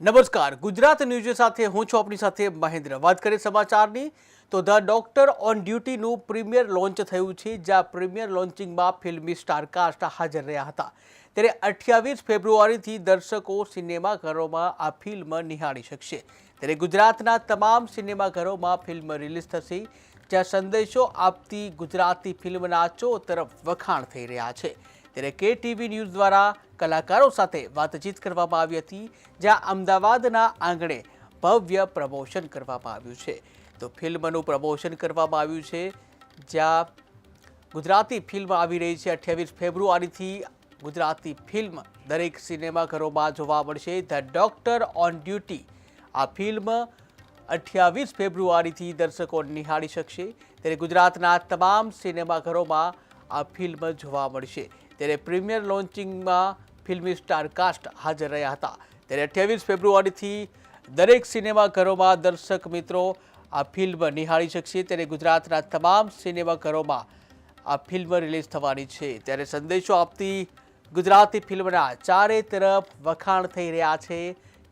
નમસ્કાર, ગુજરાત ન્યૂઝ સાથે હું છું આપની સાથે મહેન્દ્ર। વાત કરીએ સમાચારની તો ધ ડોક્ટર ઓન ડ્યુટીનું પ્રીમિયર લોન્ચ થયું છે, જ્યાં પ્રીમિયર લોન્ચિંગમાં ફિલ્મી સ્ટાર કાસ્ટ હાજર રહ્યા હતા। ત્યારે 28 ફેબ્રુઆરીથી દર્શકો સિનેમાઘરોમાં આ ફિલ્મ નિહાળી શકશે। ત્યારે ગુજરાતના તમામ સિનેમાઘરોમાં ફિલ્મ રિલીઝ થશે, જ્યાં સંદેશો આપતી ગુજરાતી ફિલ્મના ચોતરફ વખાણ થઈ રહ્યા છે। ત્યારે KTV ન્યૂઝ દ્વારા કલાકારો સાથે વાતચીત કરવામાં આવી હતી, જ્યાં અમદાવાદના આંગણે ભવ્ય પ્રમોશન કરવામાં આવ્યું છે। તો ફિલ્મનું પ્રમોશન કરવામાં આવ્યું છે, જ્યાં ગુજરાતી ફિલ્મ આવી રહી છે। 28 ફેબ્રુઆરીથી ગુજરાતી ફિલ્મ દરેક સિનેમાઘરોમાં જોવા મળશે। ધ ડોક્ટર ઓન ડ્યુટી આ ફિલ્મ 28 ફેબ્રુઆરીથી દર્શકો નિહાળી શકશે। ત્યારે ગુજરાતના તમામ સિનેમાઘરોમાં આ ફિલ્મ જોવા મળશે। ત્યારે પ્રીમિયર લોન્ચિંગમાં ફિલ્મી સ્ટાર કાસ્ટ હાજર રહ્યા હતા। ત્યારે 28 ફેબ્રુઆરીથી દરેક સિનેમાઘરોમાં દર્શક મિત્રો આ ફિલ્મ નિહાળી શકશે। ત્યારે ગુજરાતના તમામ સિનેમાઘરોમાં આ ફિલ્મ રિલીઝ થવાની છે। ત્યારે સંદેશો આપતી ગુજરાતી ફિલ્મના ચારે તરફ વખાણ થઈ રહ્યા છે।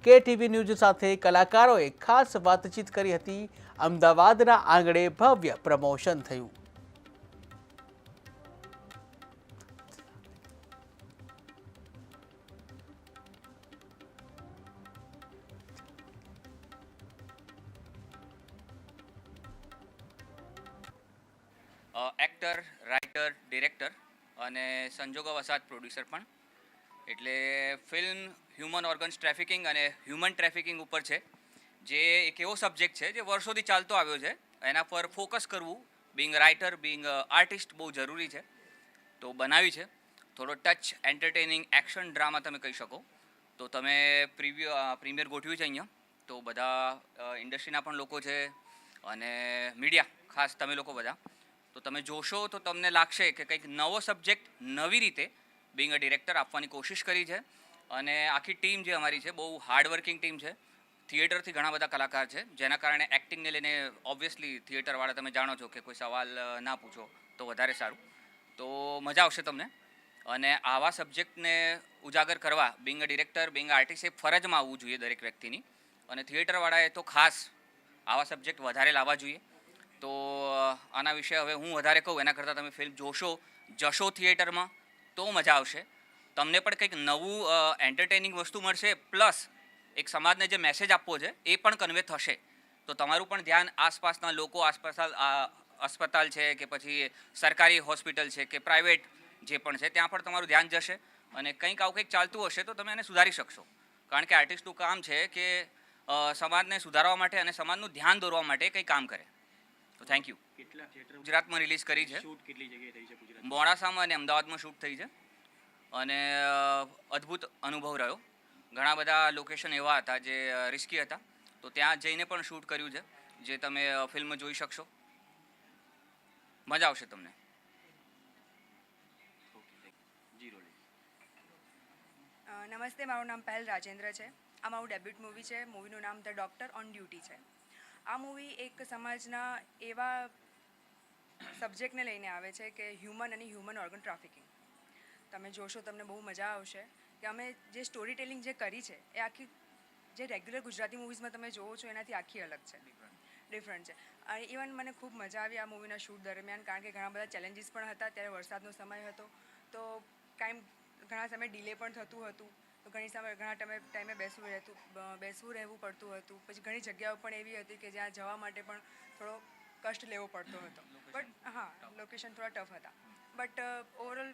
KTV ન્યૂઝ સાથે કલાકારોએ ખાસ વાતચીત કરી હતી। અમદાવાદના આંગણે ભવ્ય પ્રમોશન થયું। એક્ટર, રાઇટર, ડિરેક્ટર અને સંજોગો વસાત પ્રોડ્યુસર પણ। એટલે ફિલ્મ હ્યુમન ઓર્ગન્સ ટ્રાફિકિંગ અને હ્યુમન ટ્રાફિકિંગ ઉપર છે, જે એક એવો સબ્જેક્ટ છે જે વર્ષોથી ચાલતો આવ્યો છે। એના પર ફોકસ કરવું બિંગ રાઇટર, બિંગ આર્ટિસ્ટ બહુ જરૂરી છે, તો બનાવી છે। થોડો ટચ એન્ટરટેનિંગ એક્શન ડ્રામા તમે કહી શકો। તો તમે પ્રીમિયર ગોઠવ્યું છે અહીંયા, તો બધા ઇન્ડસ્ટ્રીના પણ લોકો છે અને મીડિયા, ખાસ તમે લોકો બધા, તો તમે જોશો તો તમને લાગશે કે કંઈક નવો સબ્જેક્ટ નવી રીતે બિંગ અ ડિરેક્ટર આપવાની કોશિશ કરી છે। અને આખી ટીમ જે અમારી છે બહુ હાર્ડવર્કિંગ ટીમ છે। થિયેટરથી ઘણા બધા કલાકાર છે, જેના કારણે એક્ટિંગને લઈને ઓબ્વિયસલી થિયેટરવાળા તમે જાણો છો કે કોઈ સવાલ ના પૂછો તો વધારે સારું, તો મજા આવશે તમને। અને આવા સબ્જેક્ટને ઉજાગર કરવા being a director, being artist એ ફરજમાં આવવું જોઈએ દરેક વ્યક્તિની, અને થિયેટરવાળાએ તો ખાસ આવા સબ્જેક્ટ વધારે લાવવા જોઈએ। તો આના વિશે હવે હું વધારે કહું એના કરતાં તમે ફિલ્મ જોશો, જશો થિયેટરમાં તો મજા આવશે। તમને પણ કંઈક નવું એન્ટરટેનિંગ વસ્તુ મળશે, પ્લસ એક સમાજને જે મેસેજ આપવો છે એ પણ કન્વે થશે। તો તમારું પણ ધ્યાન આસપાસના લોકો, અસ્પતાલ છે કે પછી સરકારી હોસ્પિટલ છે કે પ્રાઇવેટ જે પણ છે ત્યાં પણ તમારું ધ્યાન જશે, અને કંઈક આવું કંઈક ચાલતું હશે તો તમે એને સુધારી શકશો। કારણ કે આર્ટિસ્ટનું કામ છે કે સમાજને સુધારવા માટે અને સમાજનું ધ્યાન દોરવા માટે કંઈ કામ કરે। તો થેન્ક યુ। કેટલા થિયેટર ગુજરાતમાં રિલીઝ કરી છે, શૂટ કેટલી જગ્યાએ થઈ છે ગુજરાત? મોડાસામાં અને અમદાવાદમાં શૂટ થઈ છે, અને અદ્ભુત અનુભવ રહ્યો। ઘણા બધા લોકેશન એવા હતા જે રિસ્કી હતા, તો ત્યાં જઈને પણ શૂટ કર્યું છે, જે તમે ફિલ્મ જોઈ શકશો। મજા આવશે તમને। નમસ્તે, મારું નામ પહેલ રાજેન્દ્ર છે। આ મારું ડેબ્યુટ મૂવી છે। મૂવીનું નામ ધ ડોક્ટર ઓન ડ્યુટી છે। આ મૂવી એક સમાજના એવા સબ્જેક્ટને લઈને આવે છે કે હ્યુમન અને હ્યુમન ઓર્ગન ટ્રાફિકિંગ। તમે જોશો તમને બહુ મજા આવશે કે અમે જે સ્ટોરી ટેલિંગ જે કરી છે એ આખી જે રેગ્યુલર ગુજરાતી મૂવીઝમાં તમે જોવો છો એનાથી આખી અલગ છે, ડિફરન્ટ છે। અને ઇવન મને ખૂબ મજા આવી આ મૂવીના શૂટ દરમિયાન, કારણ કે ઘણા બધા ચેલેન્જીસ પણ હતા। ત્યારે વરસાદનો સમય હતો, તો ઘણા સમય ડિલે પણ થતું હતું, તો ઘણા ટાઈમે બેસવું રહેવું પડતું હતું। પછી ઘણી જગ્યાઓ પણ એવી હતી કે જ્યાં જવા માટે પણ થોડો કષ્ટ લેવો પડતો હતો, બટ હા, લોકેશન થોડા ટફ હતા, બટ ઓવરઓલ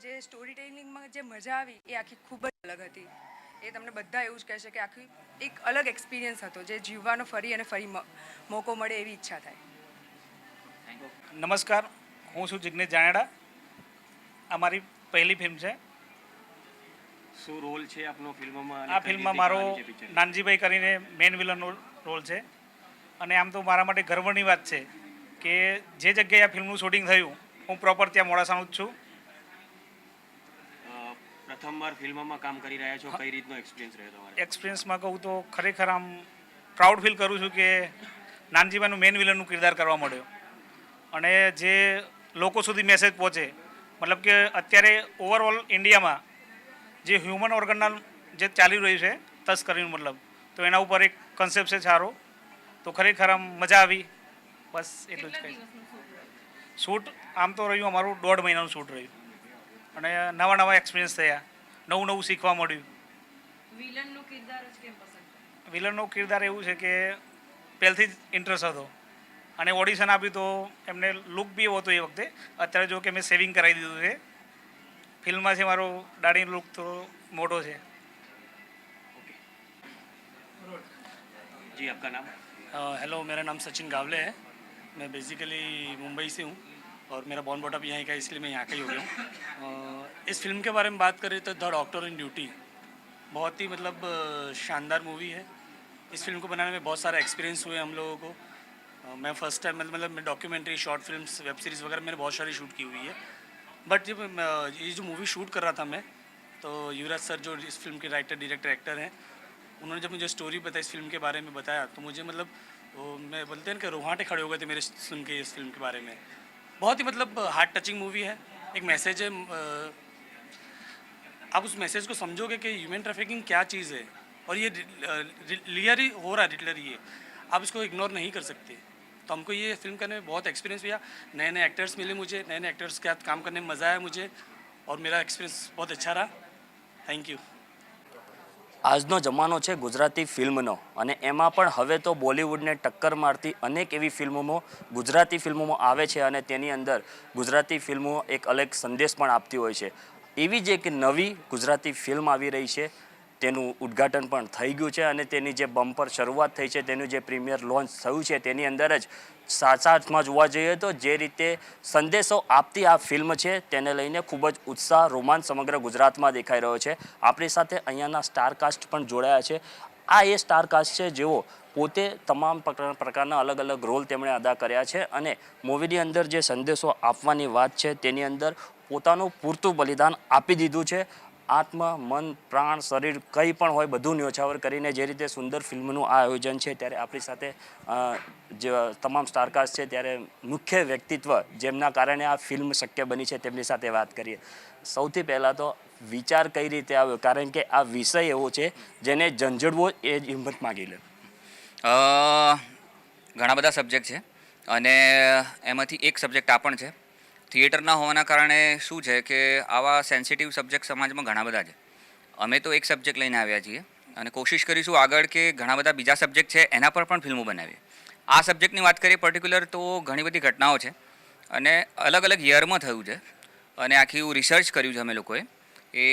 જે સ્ટોરી ટેલિંગમાં જે મજા આવી એ આખી ખૂબ જ અલગ હતી। એ તમને બધા એવું જ કહેશે કે આખી એક અલગ એક્સપિરિયન્સ હતો, જે જીવવાનો ફરી અને ફરી મોકો મળે એવી ઈચ્છા થાય। નમસ્કાર, હું છું જિગ્નેશ જાણેડા। આ મારી પહેલી ફિલ્મ છે। શું રોલ છે આપનો ફિલ્મમાં? આ ફિલ્મમાં મારો નાનજીભાઈ કરીને મેઇન વિલનનો રોલ છે, અને આમ તો મારા માટે ગર્વની વાત છે કે જે જગ્યાએ આ ફિલ્મનું શૂટિંગ થયું હું પ્રોપર ત્યાં મોડાસાનું જ છું। પ્રથમવાર ફિલ્મમાં કામ કરી રહ્યા છો, કઈ રીતનો એક્સપિરિયન્સ રહ્યો તમારો? એક્સપિરિયન્સમાં કહું તો ખરેખર આમ પ્રાઉડ ફીલ કરું છું કે નાનજીભાઈનું મેઇન વિલનનું કિરદાર કરવા મળ્યો, અને જે લોકો સુધી મેસેજ પહોંચે, મતલબ કે અત્યારે ઓવરઓલ ઇન્ડિયામાં જે હ્યુમન ઓર્ગનના જે ચાલી રહ્યું છે તસ્કરીનું, મતલબ તો એના ઉપર એક કન્સેપ્ટ છે સારો. તો ખરેખર આમ મજા આવી. બસ એટલું જ કહીશ. શૂટ આમ તો રહ્યું અમારું 1.5 મહિનાનું શૂટ રહ્યું અને નવા નવા એક્સપિરિયન્સ થયા, નવું નવું શીખવા મળ્યું. વિલનનો કિરદાર એવું છે કે પહેલથી જ ઇન્ટરેસ્ટ હતો અને ઓડિશન આપ્યું તો એમને લુક બી એવો હતો એ વખતે. અત્યારે જો કે મેં સેવિંગ કરાવી દીધું છે. ફિલ્મમાં છે મારો દાઢીનો લુક તો મોટો છે. जी आपका नाम? हेलो, मेरा नाम सचिन गावले है. मैं बेसिकली मुंबई से हूँ और मेरा बॉर्न बॉटअप यहीं का है, इसलिए मैं यहाँ का ही हो गया हूँ. इस फिल्म के बारे में बात करें तो द डॉक्टर इन ड्यूटी बहुत ही मतलब शानदार मूवी है. इस फिल्म को बनाने में बहुत सारा एक्सपीरियंस हुए हम लोगों को. मैं फर्स्ट टाइम मतलब मैं documentary, short films, web series वगैरह मैंने बहुत सारी शूट की हुई है. बट जब ये जो मूवी शूट कर रहा था मैं, तो युवराज सर जो इस फिल्म के राइटर, डायरेक्टर, एक्टर हैं, उन्होंने जब मुझे स्टोरी बताई इस फिल्म के बारे में बताया तो मुझे मतलब वो मैं बोलते हैं कि रोहाटे खड़े हो गए थे मेरे सुन के इस फिल्म के बारे में. बहुत ही मतलब हार्ट टचिंग मूवी है. एक मैसेज है. आप उस मैसेज को समझोगे कि ह्यूमन ट्रैफिकिंग क्या चीज़ है और ये रियल ही हो रहा है, लिटरली ये आप इसको इग्नोर नहीं कर सकते. तो हमको ये फिल्म करने में बहुत एक्सपीरियंस हुआ. नए नए एक्टर्स मिले मुझे, नए नए एक्टर्स के साथ काम करने में मज़ा आया मुझे और मेरा एक्सपीरियंस बहुत अच्छा रहा. Thank you. આજનો જમાનો છે ગુજરાતી ફિલ્મનો અને એમાં પણ હવે તો બોલિવૂડને ટક્કર મારતી અનેક એવી ફિલ્મોમાં ગુજરાતી ફિલ્મોમાં આવે છે અને તેની અંદર ગુજરાતી ફિલ્મો એક અલગ સંદેશ પણ આપતી હોય છે. એવી જ એક નવી ગુજરાતી ફિલ્મ આવી રહી છે, તેનું ઉદ્ઘાટન પણ થઈ ગયું છે અને તેની જે બમ્પર શરૂઆત થઈ છે, તેનું જે પ્રીમિયર લોન્ચ થયું છે, તેની અંદર જ સાચામાં જોવા જઈએ તો જે રીતે સંદેશો આપતી આ ફિલ્મ છે તેને લઈને ખૂબ જ ઉત્સાહ, રોમાંચ સમગ્ર ગુજરાતમાં દેખાઈ રહ્યો છે. આપણી સાથે અહીંયાના સ્ટારકાસ્ટ પણ જોડાયા છે. આ એ સ્ટારકાસ્ટ છે જેઓ પોતે તમામ પ્રકારના અલગ અલગ રોલ તેમણે અદા કર્યા છે અને મૂવીની અંદર જે સંદેશો આપવાની વાત છે તેની અંદર પોતાનું પૂરતું બલિદાન આપી દીધું છે. આત્મ, મન, પ્રાણ, શરીર કંઈ પણ હોય બધું ન્યોછાવર કરીને જે રીતે સુંદર ફિલ્મનું આ આયોજન છે, ત્યારે આપણી સાથે જે તમામ સ્ટારકાસ્ટ છે ત્યારે મુખ્ય વ્યક્તિત્વ જેમના કારણે આ ફિલ્મ શક્ય બની છે તેમની સાથે વાત કરીએ. સૌથી પહેલાં તો વિચાર કઈ રીતે આવ્યો, કારણ કે આ વિષય એવો છે જેને ઝંઝડવો એ જ હિંમત માગી લે. ઘણા બધા સબ્જેક્ટ છે અને એમાંથી એક સબ્જેક્ટ આ પણ છે. થિયેટરના હોવાના કારણે શું છે કે આવા સેન્સિટિવ સબ્જેક્ટ સમાજમાં ઘણા બધા છે. અમે તો એક સબ્જેક્ટ લઈને આવ્યા છીએ અને કોશિશ કરીશું આગળ કે ઘણા બધા બીજા સબ્જેક્ટ છે એના પર પણ ફિલ્મો બનાવીએ. આ સબ્જેક્ટની વાત કરીએ પર્ટિક્યુલર તો ઘણી બધી ઘટનાઓ છે અને અલગ અલગ યરમાં થયું છે અને આખી રિસર્ચ કર્યું છે અમે લોકોએ. એ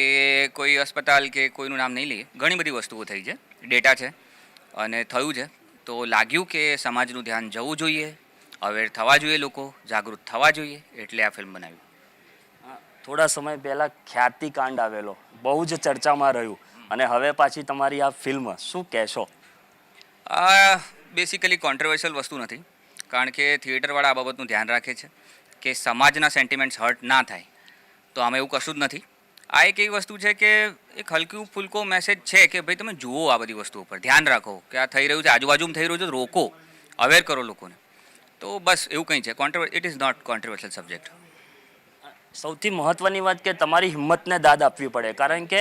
કોઈ અસ્પતાલ કે કોઈનું નામ નહીં લઈએ, ઘણી બધી વસ્તુઓ થઈ છે, ડેટા છે અને થયું છે. તો લાગ્યું કે સમાજનું ધ્યાન જવું જોઈએ, અવેર થવા જોઈએ, લોકો જાગૃત થવા જોઈએ, એટલે આ ફિલ્મ બનાવી. થોડા સમય પહેલાં ખ્યાતિકાંડ આવેલો, બહુ જ ચર્ચામાં રહ્યું અને હવે પાછી તમારી આ ફિલ્મ, શું કહેશો? આ બેસિકલી કોન્ટ્રોવર્શિયલ વસ્તુ નથી, કારણ કે થિયેટરવાળા આ બાબતનું ધ્યાન રાખે છે કે સમાજના સેન્ટિમેન્ટ્સ હર્ટ ના થાય. તો આમાં એવું કશું જ નથી. આ એક એવી વસ્તુ છે કે એક હલકું ફૂલકો મેસેજ છે કે ભાઈ તમે જુઓ આ બધી વસ્તુઓ પર, ધ્યાન રાખો કે આ થઈ રહ્યું છે, આજુબાજુમાં થઈ રહ્યું છે, રોકો, અવેર કરો લોકોને. તો બસ એવું કંઈ છે. It is not controversial subject. સૌથી મહત્ત્વની વાત કે તમારી હિંમતને દાદ આપવી પડે, કારણ કે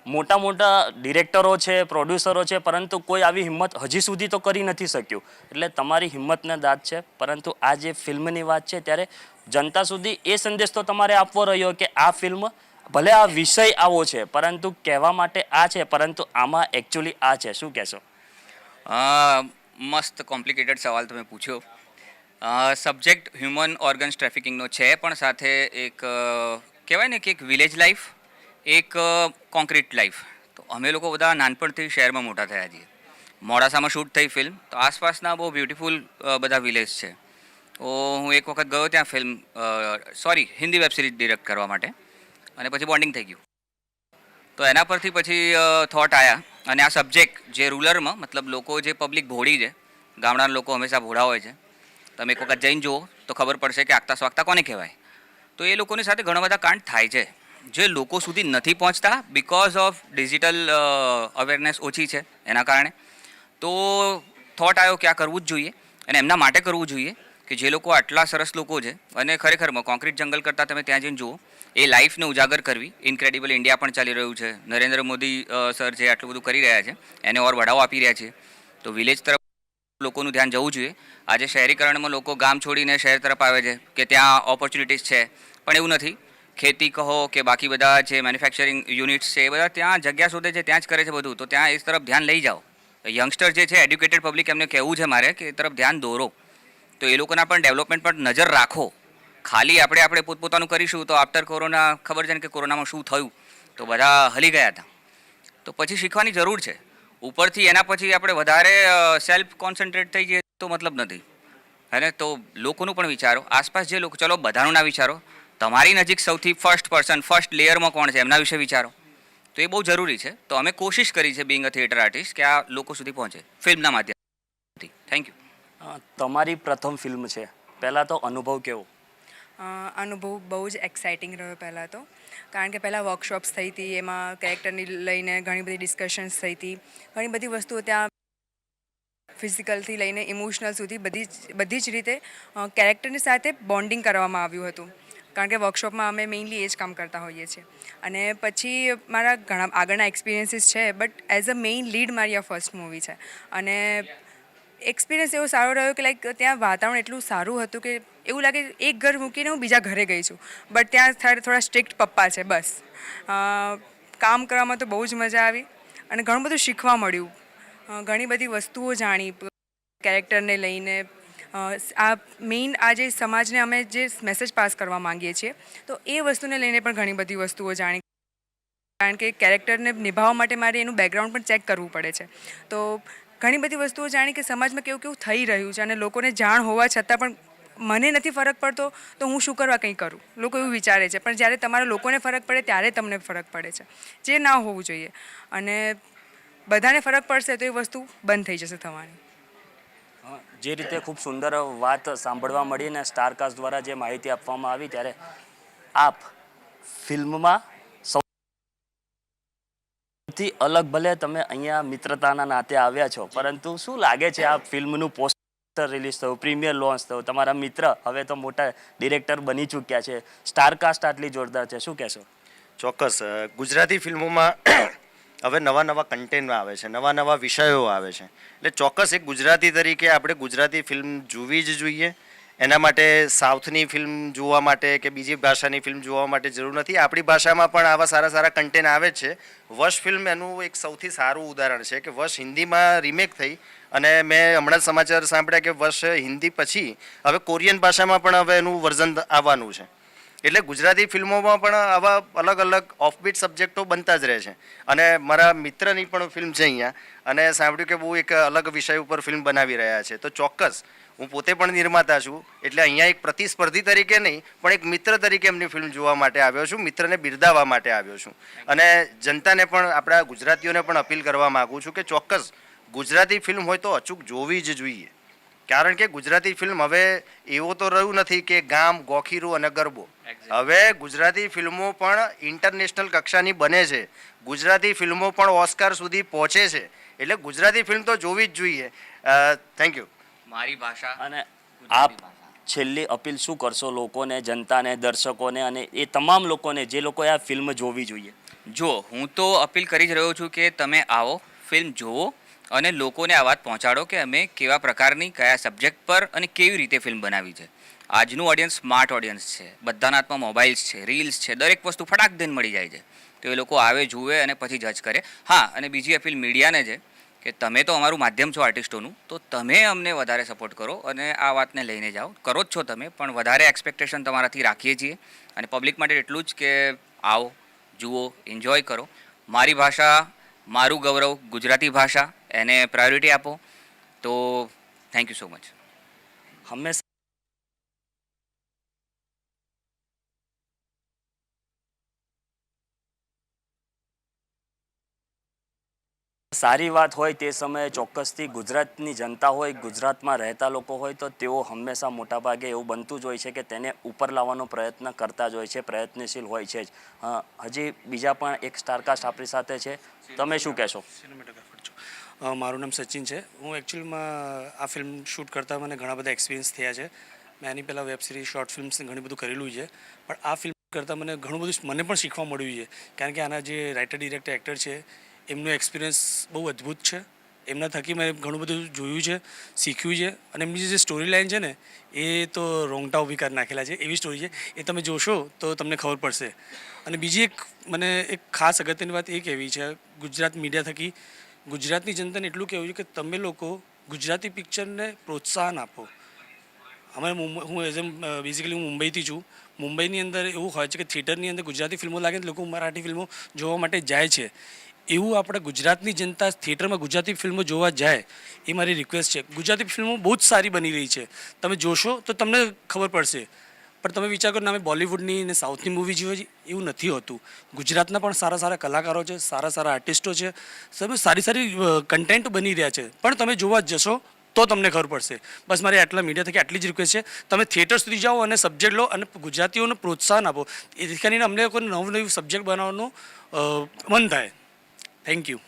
મોટા મોટા ડિરેક્ટરો છે, પ્રોડ્યુસરો છે, પરંતુ કોઈ આવી હિંમત હજી સુધી તો કરી નથી શક્યું. એટલે તમારી હિંમતને દાદ છે. પરંતુ આ જે ફિલ્મની વાત છે ત્યારે જનતા સુધી એ સંદેશ તો તમારે આપવો રહ્યો કે આ ફિલ્મ ભલે આ વિષય આવો છે પરંતુ કહેવા માટે આ છે, પરંતુ આમાં એકચ્યુઅલી આ છે. શું કહેશો? મસ્ત કોમ્પ્લિકેટેડ સવાલ તમે પૂછ્યો. સબ્જેક્ટ હ્યુમન ઓર્ગન્સ ટ્રાફિકિંગનો છે, પણ સાથે એક કહેવાય ને કે એક વિલેજ લાઈફ, એક કોન્ક્રીટ લાઈફ. તો અમે લોકો બધા નાનપણથી શહેરમાં મોટા થયા છીએ. મોડાસામાં શૂટ થઈ ફિલ્મ, તો આસપાસના બહુ બ્યુટિફુલ બધા વિલેજ છે. તો હું એક વખત ગયો ત્યાં હિન્દી વેબ સિરીઝ ડિરેક્ટ કરવા માટે અને પછી બોન્ડિંગ થઈ ગયું. તો એના પરથી પછી થોટ આવ્યા અને આ સબ્જેક્ટ જે રૂરલમાં મતલબ લોકો જે પબ્લિક ભોળી છે, ગામડાના લોકો હંમેશા ભોળા હોય છે, તમે એક વખત જઈને જુઓ તો ખબર પડશે કે આગતા સ્વાગતા કોને કહેવાય. તો એ લોકોની સાથે ઘણા બધા કાંડ થાય છે જે લોકો સુધી નથી પહોંચતા બિકોઝ ઓફ ડિજિટલ અવેરનેસ ઓછી છે એના કારણે. તો થોટ આવ્યો કે આ કરવું જ જોઈએ અને એમના માટે કરવું જોઈએ કે જે લોકો આટલા સરસ લોકો છે અને ખરેખરમાં કોન્ક્રીટ જંગલ કરતાં તમે ત્યાં જઈને જુઓ એ લાઈફને ઉજાગર કરવી. ઇન્ક્રેડિબલ ઇન્ડિયા પણ ચાલી રહ્યું છે. નરેન્દ્ર મોદી સર જે આટલું બધું કરી રહ્યા છે એને ઓર બઢાવો આપી રહ્યા છે. તો વિલેજ તરફ લોકોનું ધ્યાન જવું જોઈએ. આજે શહેરીકરણમાં લોકો ગામ છોડીને શહેર તરફ આવે છે કે ત્યાં ઓપોર્ચ્યુનિટીઝ છે, પણ એવું નથી. ખેતી કહો કે બાકી બધા જે મેન્યુફેક્ચરિંગ યુનિટ્સ છે એ બધા ત્યાં જગ્યા શોધે છે, ત્યાં જ કરે છે બધું. તો ત્યાં એ તરફ ધ્યાન લઈ જાઓ. યંગસ્ટર જે છે એડ્યુકેટેડ પબ્લિક, એમને કહેવું છે મારે કે એ તરફ ધ્યાન દોરો. તો એ લોકોના પણ ડેવલપમેન્ટ પર નજર રાખો. ખાલી આપણે પોતપોતાનું કરીશું તો આફ્ટર કોરોના ખબર છે ને કે કોરોનામાં શું થયું, તો બધા હલી ગયા હતા. તો પછી શીખવાની જરૂર છે. ઉપરથી એના પછી આપણે વધારે સેલ્ફ કોન્સન્ટ્રેટ થઈ જઈએ તો મતલબ નથી. હે તો લોકોનું પણ વિચારો. આસપાસ જે લોકો, ચલો બધાનું ના વિચારો, તમારી નજીક સૌથી ફર્સ્ટ લેયરમાં કોણ છે એમના વિશે વિચારો. તો એ બહુ જરૂરી છે. તો અમે કોશિશ કરી છે બિંગ અ થિયેટર આર્ટિસ્ટ કે આ લોકો સુધી પહોંચે ફિલ્મના માધ્યમથી. Thank you. તમારી પ્રથમ ફિલ્મ છે, પહેલાં તો અનુભવ કેવો? અનુભવ બહુ જ એક્સાઇટિંગ રહ્યો પહેલાં તો, કારણ કે પહેલાં વર્કશોપ્સ થઈ હતી, એમાં કેરેક્ટરની લઈને ઘણી બધી ડિસ્કશન્સ થઈ હતી. ઘણી બધી વસ્તુઓ ત્યાં ફિઝિકલથી લઈને ઇમોશનલ સુધી બધી જ રીતે કેરેક્ટરની સાથે બોન્ડિંગ કરવામાં આવ્યું હતું. કારણ કે વર્કશોપમાં અમે મેઇનલી એ જ કામ કરતા હોઈએ છીએ. અને પછી મારા ઘણા આગળના એક્સપિરિયન્સીસ છે, but as a main lead મારી આ ફર્સ્ટ મૂવી છે. અને એક્સપિરિયન્સ એવો સારો રહ્યો કે લાઈક ત્યાં વાતાવરણ એટલું સારું હતું કે એવું લાગે એક ઘર મૂકીને હું બીજા ઘરે ગઈ છું. બટ ત્યાં થોડા સ્ટ્રિક્ટ પપ્પા છે બસ. કામ કરવામાં તો બહુ જ મજા આવી અને ઘણું બધું શીખવા મળ્યું. ઘણી બધી વસ્તુઓ જાણી કેરેક્ટરને લઈને. આ મેઇન આ જે સમાજને અમે જે મેસેજ પાસ કરવા માંગીએ છીએ, તો એ વસ્તુને લઈને પણ ઘણી બધી વસ્તુઓ જાણી. કારણ કે કેરેક્ટરને નિભાવવા માટે મારે એનું બેકગ્રાઉન્ડ પણ ચેક કરવું પડે છે. તો ઘણી બધી વસ્તુઓ જાણી કે સમાજમાં કેવું કેવું થઈ રહ્યું છે અને લોકોને જાણ હોવા છતાં પણ મને નથી ફરક પડતો તો હું શું કરવા કંઈ કરું, લોકો એવું વિચારે છે. પણ જ્યારે તમારા લોકોને ફરક પડે ત્યારે તમને ફરક પડે છે, જે ના હોવું જોઈએ. અને બધાને ફરક પડશે તો એ વસ્તુ બંધ થઈ જશે થવાની. જે રીતે ખૂબ સુંદર વાત સાંભળવા મળી ને સ્ટારકાસ્ટ દ્વારા જે માહિતી આપવામાં આવી, ત્યારે આપ ફિલ્મમાં સૌથી અલગ, ભલે તમે અહીંયા મિત્રતાના નાતે આવ્યા છો, પરંતુ શું લાગે છે આ ફિલ્મનું પોસ્ટર રિલીઝ થયું, પ્રીમિયર લોન્ચ થયું, તમારા મિત્ર હવે તો મોટા ડિરેક્ટર બની ચૂક્યા છે, સ્ટારકાસ્ટ આટલી જોરદાર છે, શું કહેશો? ચોક્કસ. ગુજરાતી ફિલ્મોમાં હવે નવા કન્ટેન્ટ આવે છે, નવા વિષયો આવે છે. એટલે ચોક્કસ એક ગુજરાતી તરીકે આપણે ગુજરાતી ફિલ્મ જોવી જ જોઈએ. એના માટે સાઉથની ફિલ્મ જોવા માટે કે બીજી ભાષાની ફિલ્મ જોવા માટે જરૂર નથી. આપણી ભાષામાં પણ આવા સારા કન્ટેન્ટ આવે છે. વશ ફિલ્મ એનું એક સૌથી સારું ઉદાહરણ છે કે વશ હિન્દીમાં રીમેક થઈ અને મેં હમણાં સમાચાર સાંભળ્યા કે વશ હિન્દી પછી હવે કોરિયન ભાષામાં પણ હવે એનું વર્ઝન આવવાનું છે. એટલે ગુજરાતી ફિલ્મોમાં પણ આવા અલગ ઓફબીટ સબ્જેક્ટો બનતા જ રહે છે. અને મારા મિત્રની પણ ફિલ્મ છે અહીંયા, અને સાંભળ્યું કે બહુ એક અલગ વિષય ઉપર ફિલ્મ બનાવી રહ્યા છે. તો ચોક્કસ હું પોતે પણ નિર્માતા છું, એટલે અહીંયા એક પ્રતિસ્પર્ધી તરીકે નહીં પણ એક મિત્ર તરીકે એમની ફિલ્મ જોવા માટે આવ્યો છું, મિત્રને બિરદાવવા માટે આવ્યો છું. અને જનતાને પણ, આપણા ગુજરાતીઓને પણ અપીલ કરવા માગું છું કે ચોક્કસ ગુજરાતી ફિલ્મ હોય તો અચૂક જોવી જ જોઈએ. કારણ કે ગુજરાતી ફિલ્મ હવે એવું તો રહ્યું નથી કે ગામ, ગોખીરું અને ગરબો. હવે ગુજરાતી ફિલ્મો પણ ઇન્ટરનેશનલ કક્ષાની બને છે. ગુજરાતી ફિલ્મો પણ ઓસ્કાર સુધી પહોંચે છે. એટલે ગુજરાતી ફિલ્મ તો જોવી જ જોઈએ. Thank you. મારી ભાષા અને આપ છેલ્લી અપીલ શું કરશો લોકોને, જનતાને, દર્શકોને અને એ તમામ લોકોને જે લોકોએ આ ફિલ્મ જોવી જોઈએ? જો હું તો અપીલ કરી જ રહ્યો છું કે તમે આવો, ફિલ્મ જુઓ અને લોકોને આ વાત પહોંચાડો કે અમે કેવા પ્રકારની, કયા સબ્જેક્ટ પર અને કેવી રીતે ફિલ્મ બનાવી છે. આજનું ઓડિયન્સ સ્માર્ટ ઓડિયન્સ છે. બધાના હાથમાં મોબાઈલ્સ છે, રીલ્સ છે, દરેક વસ્તુ ફટાક દઈને મળી જાય છે. તો એ લોકો આવે, જુએ અને પછી જજ કરે. હા, અને બીજી અપીલ મીડિયાને છે કે તમે તો અમારું માધ્યમ છો આર્ટિસ્ટોનું, તો તમે અમને વધારે સપોર્ટ કરો અને આ વાતને લઈને જાઓ. કરો જ છો તમે, પણ વધારે એક્સપેક્ટેશન તમારાથી રાખીએ છીએ. અને પબ્લિક માટે એટલું જ કે આવો, જુઓ, એન્જોય કરો. મારી ભાષા, મારું ગૌરવ, ગુજરાતી ભાષા, એને પ્રાયોરિટી આપો. તો થેન્ક યુ સો મચ. હંમેશા સારી વાત હોય તે સમયે ચોક્કસથી ગુજરાતની જનતા હોય, ગુજરાતમાં રહેતા લોકો હોય, તો તેઓ હંમેશા મોટાભાગે એવું બનતું જ હોય છે કે તેને ઉપર લાવવાનો પ્રયત્ન કરતા જ હોય છે, પ્રયત્નશીલ હોય છે જ. હજી બીજા પણ એક સ્ટારકાસ્ટ આપણી સાથે છે, તમે શું કહેશો? સિનેમેટોગ્રાફર છું. મારું નામ સચિન છે. હું એકચ્યુઅલમાં આ ફિલ્મ શૂટ કરતાં મને ઘણા બધા એક્સપિરિયન્સ થયા છે. મેં એની પહેલાં વેબ સિરીઝ શોર્ટ ફિલ્મ્સ ઘણી બધું કરેલું છે, પણ આ ફિલ્મ કરતાં મને ઘણું બધું મને પણ શીખવા મળ્યું છે, કારણ કે આના જે રાઇટર ડિરેક્ટર એક્ટર છે એમનો એક્સપિરિયન્સ બહુ અદ્ભુત છે. એમના થકી મેં ઘણું બધું જોયું છે, શીખ્યું છે, અને એમની જે સ્ટોરી લાઇન છે ને એ તો રોંગટા ઊભી કરી નાખેલા છે એવી સ્ટોરી છે. એ તમે જોશો તો તમને ખબર પડશે. અને બીજી મને એક ખાસ અગત્યની વાત એ કહેવી છે ગુજરાત મીડિયા થકી, ગુજરાતની જનતાને એટલું કહેવું છે કે તમે લોકો ગુજરાતી પિક્ચરને પ્રોત્સાહન આપો. અમે હું એઝ બેઝિકલી હું મુંબઈથી છું. મુંબઈની અંદર એવું હોય છે કે થિયેટરની અંદર ગુજરાતી ફિલ્મો લાગે તો લોકો મરાઠી ફિલ્મો જોવા માટે જાય છે. એવું આપણા ગુજરાતની જનતા થિયેટરમાં ગુજરાતી ફિલ્મો જોવા જાય એ મારી રિક્વેસ્ટ છે. ગુજરાતી ફિલ્મો બહુ જ સારી બની રહી છે, તમે જોશો તો તમને ખબર પડશે. પણ તમે વિચાર કરો ને અમે બોલિવૂડની ને સાઉથની મૂવી જોઈએ એવું નથી હોતું. ગુજરાતના પણ સારા સારા કલાકારો છે, સારા સારા આર્ટિસ્ટો છે, સારી સારી કન્ટેન્ટ બની રહ્યા છે, પણ તમે જોવા જશો તો તમને ખબર પડશે. બસ મારી આટલા મીડિયા થકી આટલી જ રિક્વેસ્ટ છે, તમે થિયેટર સુધી જાઓ અને સબ્જેક્ટ લો અને ગુજરાતીઓને પ્રોત્સાહન આપો. એથી કરીને અમને કોઈ નવું નવું સબ્જેક્ટ બનાવવાનું મન થાય. Thank you.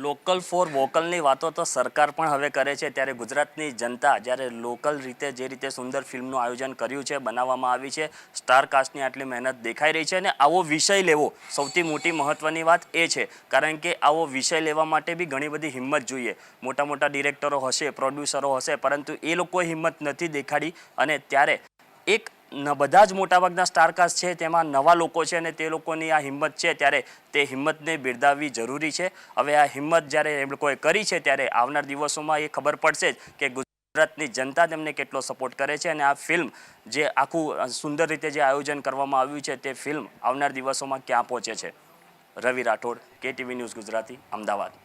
લોકલ ફોર વોકલની વાતો તો સરકાર પણ હવે કરે છે, ત્યારે ગુજરાતની જનતા જ્યારે લોકલ રીતે જે રીતે સુંદર ફિલ્મનું આયોજન કર્યું છે, બનાવવામાં આવી છે, સ્ટાર કાસ્ટની આટલી મહેનત દેખાઈ રહી છે, અને આવો વિષય લેવો સૌથી મોટી મહત્ત્વની વાત એ છે, કારણ કે આવો વિષય લેવા માટે બી ઘણી બધી હિંમત જોઈએ. મોટા મોટા ડિરેક્ટરો હશે, પ્રોડ્યુસરો હશે, પરંતુ એ લોકોએ હિંમત નથી દેખાડી, અને ત્યારે એક બધા જ મોટાભાગના સ્ટારકાસ્ટ છે તેમાં નવા લોકો છે, અને તે લોકોની આ હિંમત છે, ત્યારે તે હિંમતને બિરદાવવી જરૂરી છે. હવે આ હિંમત જ્યારે એ લોકોએ કરી છે ત્યારે આવનાર દિવસોમાં એ ખબર પડશે જ કે ગુજરાતની જનતા તેમને કેટલો સપોર્ટ કરે છે, અને આ ફિલ્મ જે આખું સુંદર રીતે જે આયોજન કરવામાં આવ્યું છે તે ફિલ્મ આવનાર દિવસોમાં ક્યાં પહોંચે છે. રવિ રાઠોડ, KTV ન્યૂઝ ગુજરાતી, અમદાવાદ.